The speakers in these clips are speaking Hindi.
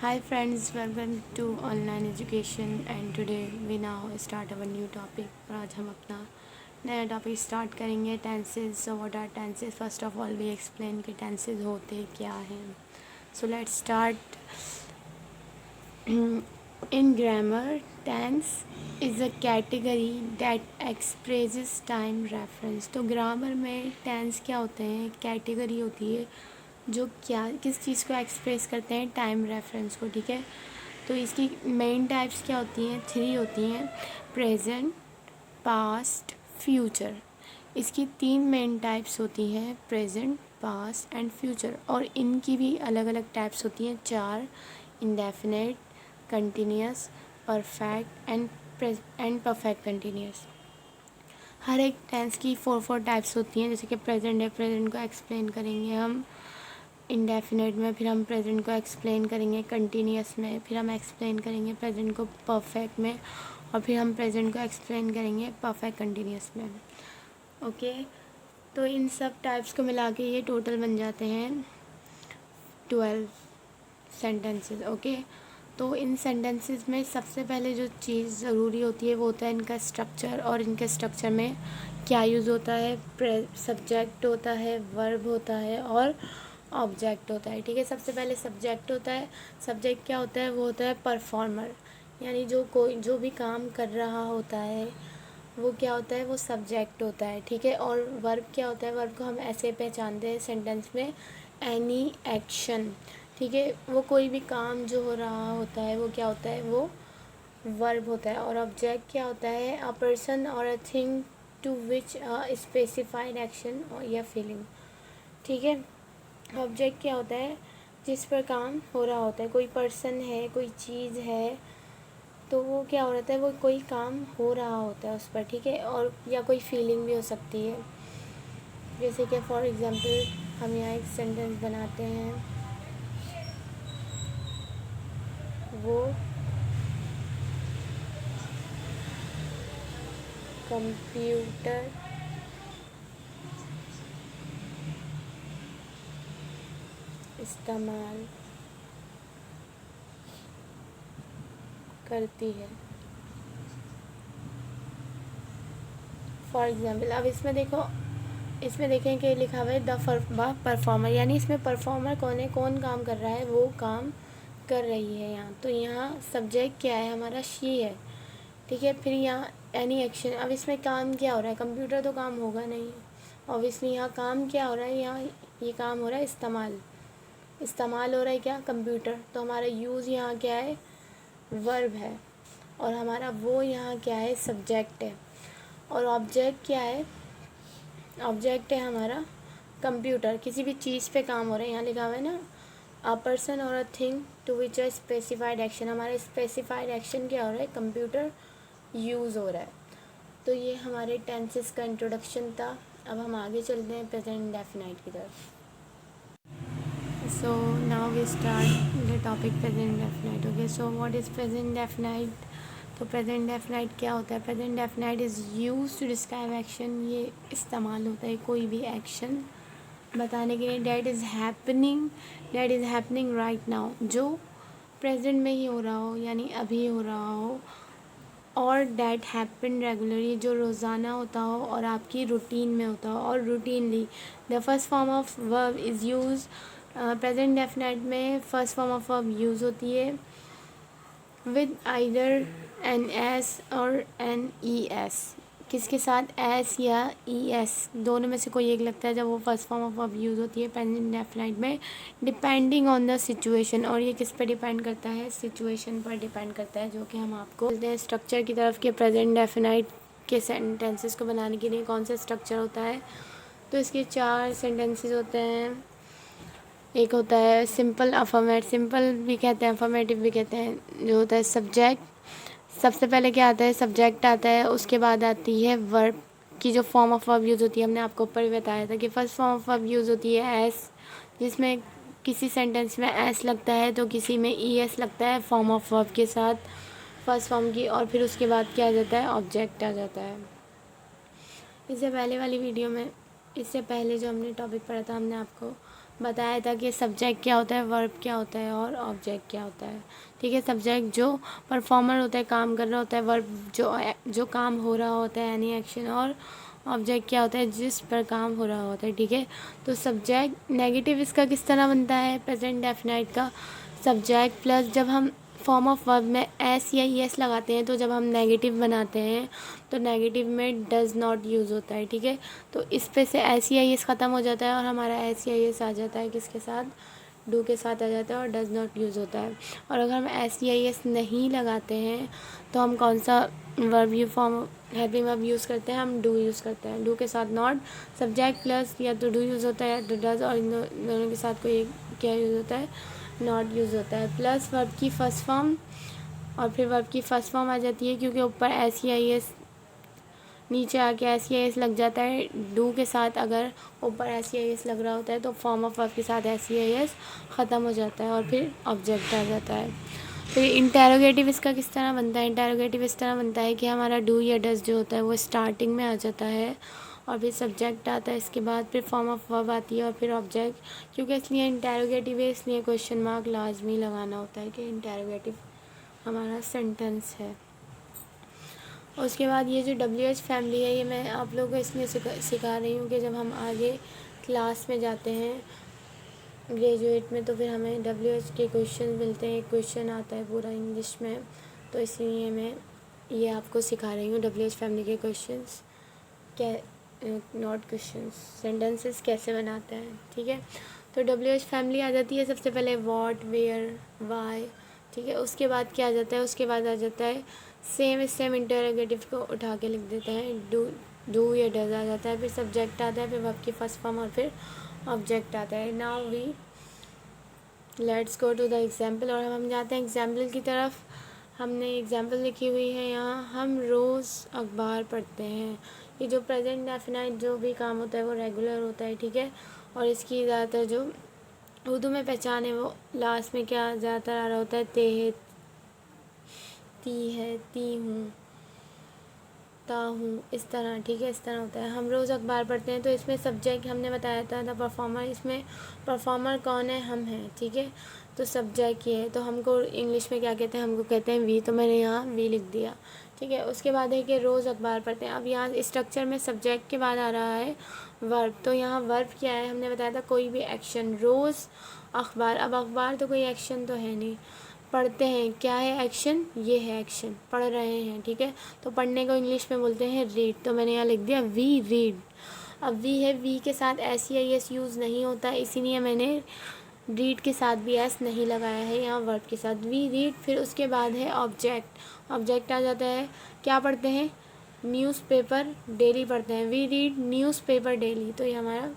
Hi friends, welcome to online education and today we now start our new topic। और आज हम अपना नया टॉपिक स्टार्ट करेंगे tenses. So what are tenses? First of all we explain कि टेंसेज होते क्या हैं। So let's start. In grammar, tense is a category that expresses time reference. तो ग्रामर में टेंस क्या होते हैं? कैटेगरी होती है जो क्या किस चीज़ को एक्सप्रेस करते हैं? टाइम रेफरेंस को। ठीक है, तो इसकी मेन टाइप्स क्या होती हैं? 3 होती हैं, प्रेजेंट, पास्ट, फ्यूचर। इसकी 3 मेन टाइप्स होती हैं, प्रेजेंट, पास्ट एंड फ्यूचर। और इनकी भी अलग अलग टाइप्स होती हैं, 4, indefinite, continuous, perfect and perfect continuous. हर एक टेंस की 4 टाइप्स होती हैं। जैसे कि प्रेजेंट है, प्रेजेंट को एक्सप्लेन करेंगे हम इंडेफिनेट में, फिर हम प्रेजेंट को एक्सप्लेन करेंगे कंटिन्यूस में, फिर हम एक्सप्लेन करेंगे प्रेजेंट को परफेक्ट में, और फिर हम प्रेजेंट को एक्सप्लेन करेंगे परफेक्ट कंटिन्यूस में। ओके, तो इन सब टाइप्स को मिला के ये टोटल बन जाते हैं 12 सेंटेंसेस। ओके, तो इन सेंटेंसेस में सबसे पहले जो चीज़ ज़रूरी होती है वो होता है इनका स्ट्रक्चर। और इनके स्ट्रक्चर में क्या यूज़ होता है? सब्जेक्ट होता है, वर्ब होता है और ऑब्जेक्ट होता है। ठीक है, सबसे पहले सब्जेक्ट होता है। सब्जेक्ट क्या होता है? वो होता है परफॉर्मर, यानी जो भी काम कर रहा होता है वो क्या होता है? वो सब्जेक्ट होता है। ठीक है, और वर्ब क्या होता है? वर्ब को हम ऐसे पहचानते हैं सेंटेंस में, एनी एक्शन। ठीक है, वो कोई भी काम जो हो रहा होता है वो क्या होता है? वो वर्ब होता है। और ऑब्जेक्ट क्या होता है? A person or a thing to which specified action या फीलिंग। ठीक है, ऑब्जेक्ट क्या होता है? जिस पर काम हो रहा होता है। कोई पर्सन है, कोई चीज़ है, तो वो क्या हो रहा है? वो कोई काम हो रहा होता है उस पर। ठीक है, और या कोई फीलिंग भी हो सकती है। जैसे कि फॉर एग्ज़ाम्पल हम यहाँ एक सेंटेंस बनाते हैं, वो कंप्यूटर इस्तेमाल करती है। फॉर एग्ज़ाम्पल अब इसमें देखो, इसमें देखें कि लिखा हुआ है द परफॉर्मर, यानी इसमें परफॉर्मर कौन है? कौन काम कर रहा है? वो काम कर रही है यहाँ। तो यहाँ सब्जेक्ट क्या है? हमारा शी है। ठीक है, फिर यहाँ एनी एक्शन। अब इसमें काम क्या हो रहा है? कंप्यूटर तो काम होगा नहीं, ऑब्वियसली। यहाँ काम क्या हो रहा है? यहाँ ये काम हो रहा है इस्तेमाल। इस्तेमाल हो रहा है क्या? कंप्यूटर। तो हमारा यूज़ यहाँ क्या है? वर्ब है। और हमारा वो यहाँ क्या है? सब्जेक्ट है। और ऑब्जेक्ट क्या है? ऑब्जेक्ट है हमारा कंप्यूटर। किसी भी चीज़ पे काम हो रहा है, यहाँ लिखा हुआ है ना, a person or a thing to which a specified action. हमारा स्पेसिफाइड एक्शन क्या हो रहा है? कंप्यूटर यूज़ हो रहा है। तो ये हमारे टेंसेस का इंट्रोडक्शन था। अब हम आगे चलते हैं प्रेजेंट इंडेफिनाइट की तरफ। So now we start the topic present indefinite. Okay, so what is present indefinite? तो प्रेजेंट इंडेफिनाइट क्या होता है? Present indefinite is use to describe action. ये इस्तेमाल होता है कोई भी एक्शन बताने के लिए that is happening right now, जो प्रेजेंट में ही हो रहा हो, यानी अभी हो रहा हो। और डैट हैपन रेगुलरली, जो रोज़ाना होता हो और आपकी रूटीन में होता हो। और routinely the first form of verb is use. Present definite में first form of verb use होती है with either N S or N E S. किसके साथ? एस या ई एस, दोनों में से कोई एक लगता है जब वो first form of verb use होती है प्रेजेंट इंडेफिनाइट में, डिपेंडिंग ऑन द सिचुएशन। और ये किस पे डिपेंड करता है? सिचुएशन पर डिपेंड करता है, जो कि हम आपको बोलते हैं स्ट्रक्चर की तरफ के प्रेजेंट इंडेफिनाइट के सेंटेंसेस को बनाने के लिए कौन सा स्ट्रक्चर होता है। तो इसके 4 सेंटेंसेस होते हैं। एक होता है सिंपल अफर्मेटिव, सिंपल भी कहते हैं, अफर्मेटिव भी कहते हैं। जो होता है सब्जेक्ट, सबसे पहले क्या आता है? सब्जेक्ट आता है, उसके बाद आती है वर्ब की जो फॉर्म ऑफ वर्ब यूज़ होती है। हमने आपको ऊपर भी बताया था कि first form of verb use होती है एस, जिसमें किसी सेंटेंस में एस लगता है तो किसी में ई एस लगता है फॉर्म ऑफ वर्ब के साथ, फर्स्ट फॉर्म की। और फिर उसके बाद क्या आ जाता है? ऑब्जेक्ट आ जाता है। इससे पहले वाली वीडियो में, इससे पहले जो हमने टॉपिक पढ़ा था, हमने आपको बताया था कि सब्जेक्ट क्या होता है, वर्ब क्या होता है और ऑब्जेक्ट क्या होता है। ठीक है, सब्जेक्ट जो परफॉर्मर होता है, काम कर रहा होता है, वर्ब जो काम हो रहा होता है, एनी एक्शन, और ऑब्जेक्ट क्या होता है, जिस पर काम हो रहा होता है। ठीक है, तो सब्जेक्ट नेगेटिव इसका किस तरह बनता है, प्रेजेंट डेफिनाइट का सब्जेक्ट प्लस जब हम फॉर्म ऑफ वर्ब में एस या एस लगाते हैं, तो जब हम नेगेटिव बनाते हैं तो नेगेटिव में डज़ नॉट यूज़ होता है। ठीक है, तो इस पे से एस या एस ख़त्म हो जाता है और हमारा एस या एस आ जाता है किसके साथ, डू के साथ आ जाता है और डज़ नॉट यूज़ होता है। और अगर हम एस या एस नहीं लगाते हैं तो हम कौन सा verb you form helping verb use करते हैं, हम डू यूज़ करते हैं। डू के साथ नॉट, सब्जेक्ट प्लस या तो डू यूज़ होता है या तो डज़, और इन दोनों के साथ कोई क्या यूज़ होता है, नॉट यूज़ होता है। प्लस वर्ब की फर्स्ट फॉर्म, और फिर वर्ब की फर्स्ट फॉर्म आ जाती है क्योंकि ऊपर एस या एस, नीचे आके एस या एस लग जाता है डू के साथ। अगर ऊपर एस या एस लग रहा होता है तो फॉर्म ऑफ वर्ब के साथ एस या एस ख़त्म हो जाता है और फिर ऑब्जेक्ट आ जाता है। फिर इंटेरोगेटिव इसका किस तरह बनता है, इंटेरोगेटिव इस तरह बनता है कि हमारा डू या डज जो होता है वो स्टार्टिंग में आ जाता है और फिर सब्जेक्ट आता है, इसके बाद फिर फॉर्म ऑफ वर्ब आती है और फिर ऑब्जेक्ट। क्योंकि इसलिए इंटेरोगेटिव है, इसलिए क्वेश्चन मार्क लाजमी लगाना होता है कि इंटेरोगेटिव हमारा सेंटेंस है। उसके बाद ये जो WH फैमिली है, ये मैं आप लोगों को इसलिए सिखा रही हूँ कि जब हम आगे क्लास में जाते हैं ग्रेजुएट में तो फिर हमें WH के क्वेश्चन मिलते हैं, क्वेश्चन आता है पूरा इंग्लिश में, तो इसलिए मैं ये आपको सिखा रही हूँ WH फैमिली के क्वेश्चंस क्या, नॉट क्वेश्चंस, सेंटेंसेस कैसे बनाते हैं। ठीक है, तो WH फैमिली आ जाती है सबसे पहले व्हाट, वेयर, वाई। ठीक है, उसके बाद क्या आ जाता है, उसके बाद आ जाता है सेम इंटरोगेटिव को उठा के लिख देते हैं, डू या डज आ जाता है, फिर सब्जेक्ट आता है, फिर वर्ब की फर्स्ट फॉर्म और फिर ऑब्जेक्ट आता है। Now we let's go to the example, और हम जाते हैं एग्जाम्पल की तरफ। हमने एग्जाम्पल लिखी हुई है यहाँ, हम रोज़ अखबार पढ़ते हैं। ये जो प्रेजेंट डेफिनाइट जो भी काम होता है वो रेगुलर होता है। ठीक है, और इसकी ज़्यादातर जो उर्दू में पहचान है वो लास्ट में क्या ज़्यादातर आ रहा होता है, ते है, ती है, ती हूँ, ता हूँ, इस तरह। ठीक है, इस तरह होता है। हम रोज़ अखबार पढ़ते हैं, तो इसमें सब्जेक्ट हमने बताया था द परफॉर्मर, इसमें परफॉर्मर कौन है, हम हैं। ठीक है, तो सब्जेक्ट ये है, तो हमको इंग्लिश में क्या कहते हैं, हमको कहते हैं वी, तो मैंने यहाँ वी लिख दिया। ठीक है, उसके बाद है कि रोज़ अखबार पढ़ते हैं। अब यहाँ स्ट्रक्चर में सब्जेक्ट के बाद आ रहा है वर्ब, तो यहाँ वर्ब क्या है, हमने बताया था कोई भी एक्शन, रोज़ अखबार। अब अखबार तो कोई एक्शन तो है नहीं, पढ़ते हैं, क्या है एक्शन, ये है एक्शन, पढ़ रहे हैं। ठीक है, तो पढ़ने को इंग्लिश में बोलते हैं रीड, तो मैंने यहाँ लिख दिया वी रीड। अब वी है, वी के साथ एस या एस यूज़ नहीं होता, इसीलिए मैंने रीड के साथ भी एस नहीं लगाया है यहाँ वर्ब के साथ, वी रीड। फिर उसके बाद है ऑब्जेक्ट, ऑब्जेक्ट आ जाता है, क्या पढ़ते हैं, न्यूज़पेपर डेली पढ़ते हैं, वी रीड न्यूज़पेपर डेली। तो ये हमारा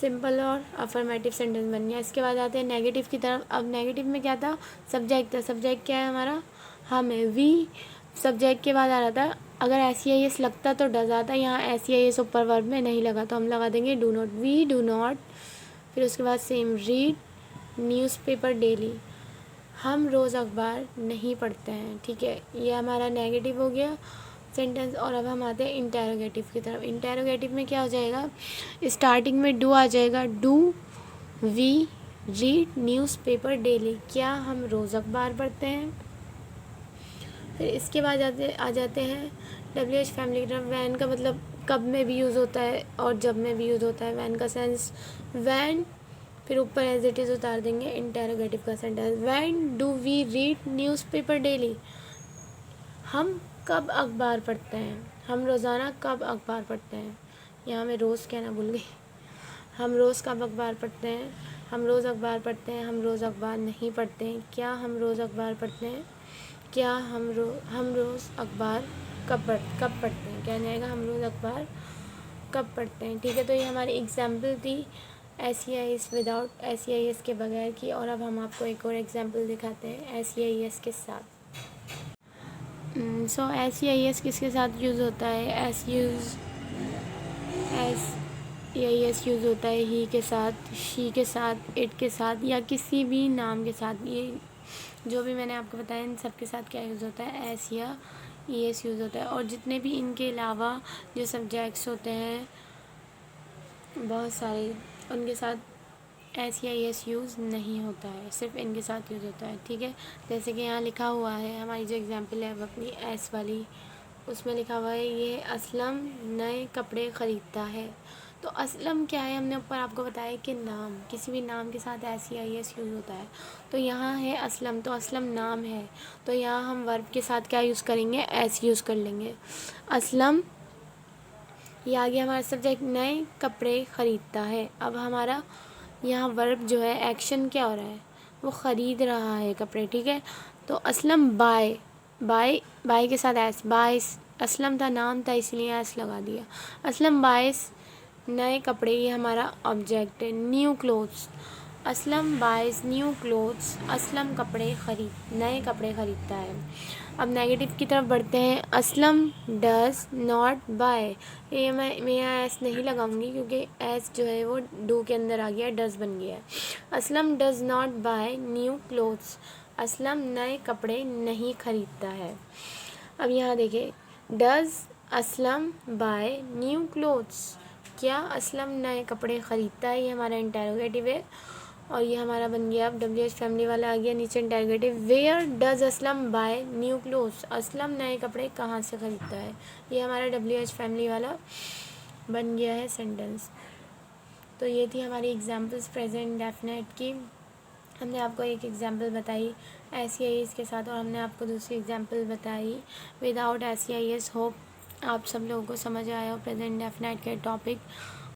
सिंपल और अफर्मेटिव सेंटेंस बन गया। इसके बाद आते हैं नेगेटिव की तरफ। अब नेगेटिव में क्या था, सब्जेक्ट था, सब्जेक्ट क्या है हमारा, हम है, वी सब्जेक्ट के बाद आ रहा था। अगर एस या एस लगता तो डज आता, यहाँ एस या एस ऊपर वर्ब में नहीं लगा तो हम लगा देंगे do not, we do not. फिर उसके बाद सेम, रीड न्यूज़पेपर डेली, हम रोज़ अखबार नहीं पढ़ते हैं। ठीक है, ये हमारा नेगेटिव हो गया सेंटेंस। और अब हम आते हैं इंटेरोगेटिव की तरफ। इंटेरोगेटिव में क्या हो जाएगा, स्टार्टिंग में डू आ जाएगा, do we read newspaper daily, क्या हम रोज़ अखबार पढ़ते हैं। फिर इसके बाद आ जाते हैं WH फैमिली की तरफ। वैन का मतलब कब में भी यूज़ होता है और जब में भी यूज़ होता है, वैन का सेंस वैन, फिर ऊपर एज इट इज़ उतार देंगे इंटेरोगेटिव का sentence, when do we read newspaper daily, हम कब अखबार पढ़ते हैं, हम रोज़ाना कब अखबार पढ़ते हैं। यहाँ मैं रोज़ कहना भूल गई, हम रोज़ कब अखबार पढ़ते हैं, हम रोज़ अखबार पढ़ते हैं, हम रोज़ अखबार नहीं पढ़ते हैं, क्या हम रोज़ अखबार पढ़ते हैं, क्या हम रोज़ अखबार कब पढ़ते हैं, क्या जाएगा, हम रोज़ अखबार कब पढ़ते हैं। ठीक है, तो ये हमारी एग्जाम्पल थी S E I S without S E I S के बगैर की। और अब हम आपको एक और एग्जाम्पल दिखाते हैं एस ई आई एस के साथ। सो एस ई आई एस किसके साथ यूज़ होता है, S E I S use होता है ही के साथ, शी के साथ, इट के साथ, या किसी भी नाम के साथ। ये जो भी मैंने आपको बताया इन सब के साथ क्या यूज़ होता है, एस या ई एस यूज़ होता है। और जितने भी इनके अलावा जो सब्जेक्ट्स होते हैं बहुत सारे, उनके साथ SEIS यूज़ नहीं होता है, सिर्फ इनके साथ यूज़ होता है। ठीक है, जैसे कि यहाँ लिखा हुआ है, हमारी जो एग्जांपल है वो अपनी एस वाली, उसमें लिखा हुआ है ये असलम नए कपड़े ख़रीदता है। तो असलम क्या है, हमने ऊपर आपको बताया कि नाम, किसी भी नाम के साथ SEIS यूज़ होता है। तो यहाँ है असलम, तो असलम नाम है, तो यहाँ हम वर्ब के साथ क्या यूज़ करेंगे, एस यूज़ कर लेंगे। असलम, ये आ गया हमारा सब्जेक्ट, नए कपड़े ख़रीदता है। अब हमारा यहाँ वर्ब जो है, एक्शन क्या हो रहा है, वो ख़रीद रहा है कपड़े। ठीक है, तो असलम बाय, बाय के साथ एस, बाय, असलम था नाम था इसलिए एस लगा दिया। असलम बायस नए कपड़े, ये हमारा ऑब्जेक्ट है। न्यू क्लोथ्स, असलम बायस न्यू क्लोथ्स, असलम नए कपड़े ख़रीदता है। अब नेगेटिव की तरफ बढ़ते हैं। असलम डज नॉट बाय, ये मैं यहाँ एस नहीं लगाऊंगी क्योंकि एस जो है वो डू के अंदर आ गया, डज बन गया है। Aslam does not buy new clothes, Aslam नए कपड़े नहीं खरीदता है। अब यहाँ देखिए, does Aslam buy new clothes, क्या असलम नए कपड़े ख़रीदता है, ये हमारा इंटेरोगेटिव है। और ये हमारा बन गया, अब WH फैमिली वाला आ गया नीचे interrogative. Where does Aslam buy new clothes, Aslam नए कपड़े कहाँ से ख़रीदता है, ये हमारा WH फैमिली वाला बन गया है सेंटेंस। तो ये थी हमारी एग्जांपल्स प्रेजेंट डेफिनेट की। हमने आपको एक एग्जांपल बताई SEIS के साथ, और हमने आपको दूसरी एग्जांपल बताई विदाउट SEIS। होप आप सब लोगों को समझ आया हो प्रेजेंट डेफिनेट के टॉपिक।